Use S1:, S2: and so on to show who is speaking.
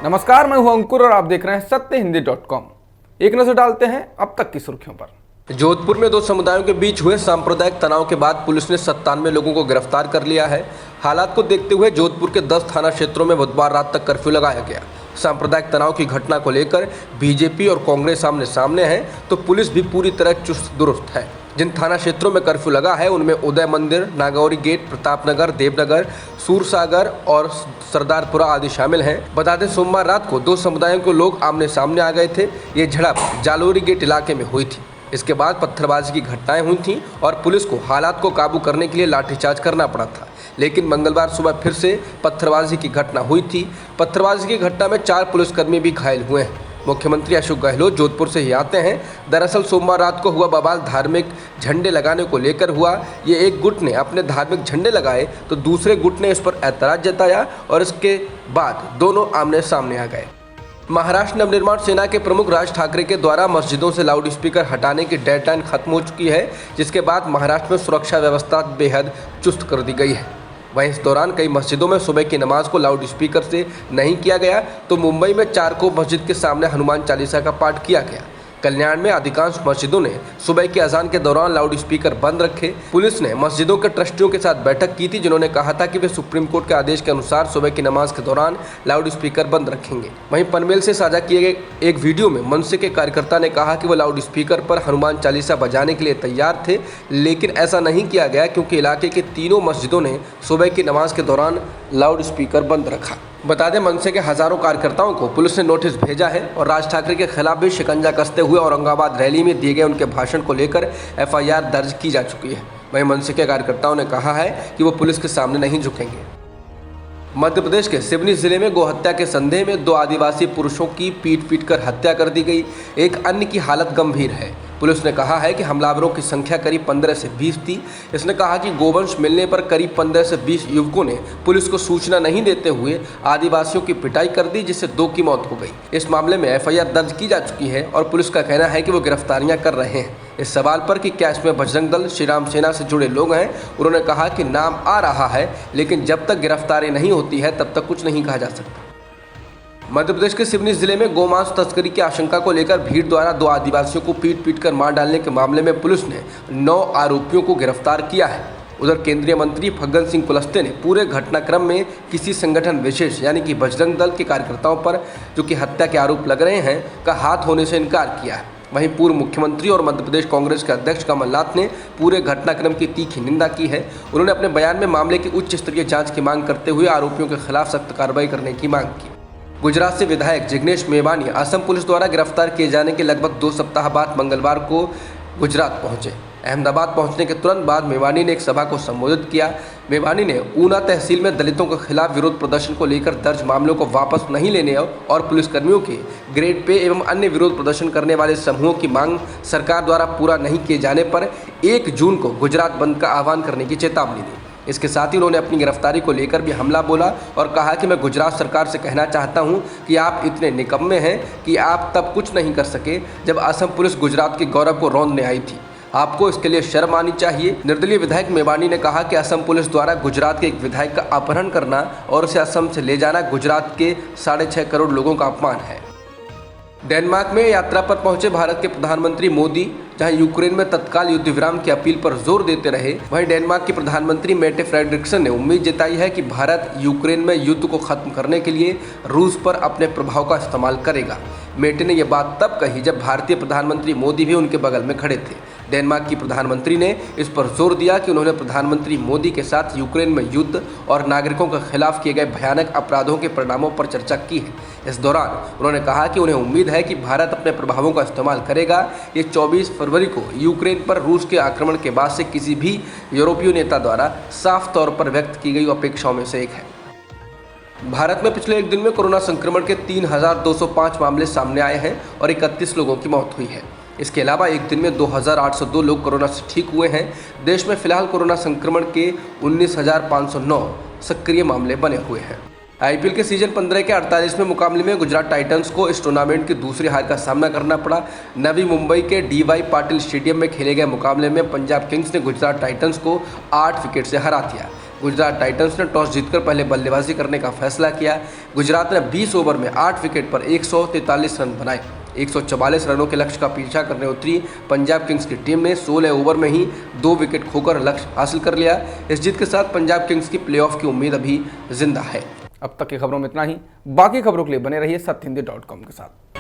S1: नमस्कार, मैं हूं अंकुर और आप देख रहे हैं सत्यहिंदी.com। एक नजर डालते हैं अब तक की सुर्खियों पर।
S2: जोधपुर में दो समुदायों के बीच हुए सांप्रदायिक तनाव के बाद पुलिस ने 97 लोगों को गिरफ्तार कर लिया है। हालात को देखते हुए जोधपुर के 10 थाना क्षेत्रों में बुधवार रात तक कर्फ्यू लगाया गया। सांप्रदायिक तनाव की घटना को लेकर बीजेपी और कांग्रेस आमने सामने है, तो पुलिस भी पूरी तरह चुस्त दुरुस्त है। जिन थाना क्षेत्रों में कर्फ्यू लगा है उनमें उदय मंदिर, नागौरी गेट, प्रतापनगर, देवनगर, सूरसागर और सरदारपुरा आदि शामिल हैं। बता दें, सोमवार रात को दो समुदायों के लोग आमने सामने आ गए थे। ये झड़प जालोरी गेट इलाके में हुई थी। इसके बाद पत्थरबाजी की घटनाएं हुई थीं और पुलिस को हालात को काबू करने के लिए लाठीचार्ज करना पड़ा था। लेकिन मंगलवार सुबह फिर से पत्थरबाजी की घटना हुई थी। पत्थरबाजी की घटना में 4 पुलिसकर्मी भी घायल हुए हैं। मुख्यमंत्री अशोक गहलोत जोधपुर से ही आते हैं। दरअसल सोमवार रात को हुआ बवाल धार्मिक झंडे लगाने को लेकर हुआ। ये एक गुट ने अपने धार्मिक झंडे लगाए तो दूसरे गुट ने इस पर ऐतराज जताया और इसके बाद दोनों आमने सामने आ गए। महाराष्ट्र नवनिर्माण सेना के प्रमुख राज ठाकरे के द्वारा मस्जिदों से लाउड स्पीकर हटाने की डेडलाइन खत्म हो चुकी है, जिसके बाद महाराष्ट्र में सुरक्षा व्यवस्था बेहद चुस्त कर दी गई है। वहीं इस दौरान कई मस्जिदों में सुबह की नमाज को लाउड स्पीकर से नहीं किया गया, तो मुंबई में चारकोप मस्जिद के सामने हनुमान चालीसा का पाठ किया गया। कल्याण में अधिकांश मस्जिदों ने सुबह की अजान के दौरान लाउड स्पीकर बंद रखे। पुलिस ने मस्जिदों के ट्रस्टियों के साथ बैठक की थी, जिन्होंने कहा था कि वे सुप्रीम कोर्ट के आदेश के अनुसार सुबह की नमाज के दौरान लाउड स्पीकर बंद रखेंगे। वहीं पनवेल से साझा किए गए एक वीडियो में मनसे के कार्यकर्ता ने कहा कि वो लाउड स्पीकर पर हनुमान चालीसा बजाने के लिए तैयार थे, लेकिन ऐसा नहीं किया गया क्योंकि इलाके के तीनों मस्जिदों ने सुबह की नमाज के दौरान लाउड स्पीकर बंद रखा। बता दें, मनसे के हजारों कार्यकर्ताओं को पुलिस ने नोटिस भेजा है और राज ठाकरे के खिलाफ भी शिकंजा कसते हुए औरंगाबाद रैली में दिए गए उनके भाषण को लेकर FIR दर्ज की जा चुकी है। वहीं मनसे के कार्यकर्ताओं ने कहा है कि वो पुलिस के सामने नहीं झुकेंगे। मध्य प्रदेश के सिवनी जिले में गोहत्या के संदेह में 2 आदिवासी पुरुषों की पीट कर हत्या कर दी गई। एक अन्य की हालत गंभीर है। पुलिस ने कहा है कि हमलावरों की संख्या करीब 15 से 20 थी। इसने कहा कि गोवंश मिलने पर करीब 15 से 20 युवकों ने पुलिस को सूचना नहीं देते हुए आदिवासियों की पिटाई कर दी, जिससे 2 की मौत हो गई। इस मामले में FIR दर्ज की जा चुकी है और पुलिस का कहना है कि वो गिरफ्तारियां कर रहे हैं। इस सवाल पर कि क्या इसमें बजरंग दल, श्री राम सेना से जुड़े लोग हैं, उन्होंने कहा कि नाम आ रहा है, लेकिन जब तक गिरफ्तारी नहीं होती है तब तक कुछ नहीं कहा जा सकता। मध्य प्रदेश के सिवनी जिले में गोमांस तस्करी की आशंका को लेकर भीड़ द्वारा 2 आदिवासियों को पीट कर मार डालने के मामले में पुलिस ने 9 आरोपियों को गिरफ्तार किया है। उधर केंद्रीय मंत्री फग्गन सिंह कुलस्ते ने पूरे घटनाक्रम में किसी संगठन विशेष यानी कि बजरंग दल के कार्यकर्ताओं पर जो कि हत्या के आरोप लग रहे हैं का हाथ होने से इनकार किया है। वहीं पूर्व मुख्यमंत्री और मध्य प्रदेश कांग्रेस के अध्यक्ष कमलनाथ ने पूरे घटनाक्रम की तीखी निंदा की है। उन्होंने अपने बयान में मामले की उच्च स्तरीय जांच की मांग करते हुए आरोपियों के खिलाफ सख्त कार्रवाई करने की मांग की। गुजरात से विधायक जिग्नेश मेवानी असम पुलिस द्वारा गिरफ्तार किए जाने के लगभग 2 सप्ताह बाद मंगलवार को गुजरात पहुंचे। अहमदाबाद पहुंचने के तुरंत बाद मेवानी ने एक सभा को संबोधित किया। मेवानी ने ऊना तहसील में दलितों के खिलाफ विरोध प्रदर्शन को लेकर दर्ज मामलों को वापस नहीं लेने और पुलिसकर्मियों के ग्रेड पे एवं अन्य विरोध प्रदर्शन करने वाले समूहों की मांग सरकार द्वारा पूरा नहीं किए जाने पर 1 जून को गुजरात बंद का आह्वान करने की चेतावनी दी। इसके साथ ही उन्होंने अपनी गिरफ्तारी को लेकर भी हमला बोला और कहा कि मैं गुजरात सरकार से कहना चाहता हूं कि आप इतने निकम्मे हैं कि आप तब कुछ नहीं कर सके जब असम पुलिस गुजरात के गौरव को रौंदने आई थी। आपको इसके लिए शर्म आनी चाहिए। निर्दलीय विधायक मेवानी ने कहा कि असम पुलिस द्वारा गुजरात के एक विधायक का अपहरण करना और उसे असम से ले जाना गुजरात के 6.5 करोड़ लोगों का अपमान है। डेनमार्क में यात्रा पर पहुंचे भारत के प्रधानमंत्री मोदी जहां यूक्रेन में तत्काल युद्ध विराम की अपील पर जोर देते रहे, वहीं डेनमार्क के प्रधानमंत्री मेटे फ्रेडरिक्सन ने उम्मीद जताई है कि भारत यूक्रेन में युद्ध को खत्म करने के लिए रूस पर अपने प्रभाव का इस्तेमाल करेगा। मेटे ने यह बात तब कही जब भारतीय प्रधानमंत्री मोदी भी उनके बगल में खड़े थे। डेनमार्क की प्रधानमंत्री ने इस पर जोर दिया कि उन्होंने प्रधानमंत्री मोदी के साथ यूक्रेन में युद्ध और नागरिकों के खिलाफ किए गए भयानक अपराधों के परिणामों पर चर्चा की है। इस दौरान उन्होंने कहा कि उन्हें उम्मीद है कि भारत अपने प्रभावों का इस्तेमाल करेगा। ये 24 फरवरी को यूक्रेन पर रूस के आक्रमण के बाद से किसी भी यूरोपीय नेता द्वारा साफ तौर पर व्यक्त की गई अपेक्षाओं में से एक है। भारत में पिछले एक दिन में कोरोना संक्रमण के 3,205 मामले सामने आए हैं और 31 लोगों की मौत हुई है। इसके अलावा एक दिन में 2,802 लोग कोरोना से ठीक हुए हैं। देश में फिलहाल कोरोना संक्रमण के 19,509 सक्रिय मामले बने हुए हैं। IPL के सीजन 15 के 48वें मुकाबले में गुजरात टाइटंस को इस टूर्नामेंट की दूसरी हार का सामना करना पड़ा। नवी मुंबई के DY पाटिल स्टेडियम में खेले गए मुकाबले में पंजाब किंग्स ने गुजरात टाइटंस को 8 विकेट से हरा दिया। गुजरात टाइटंस ने टॉस जीतकर पहले बल्लेबाजी करने का फैसला किया। गुजरात ने 20 ओवर में 8 विकेट पर 143 रन बनाए। 144 रनों के लक्ष्य का पीछा करने उतरी पंजाब किंग्स की टीम ने 16 ओवर में ही 2 विकेट खोकर लक्ष्य हासिल कर लिया। इस जीत के साथ पंजाब किंग्स की प्लेऑफ की उम्मीद अभी जिंदा है।
S1: अब तक की खबरों में इतना ही। बाकी खबरों के लिए बने रहिए सत्यहिंदी.com के साथ।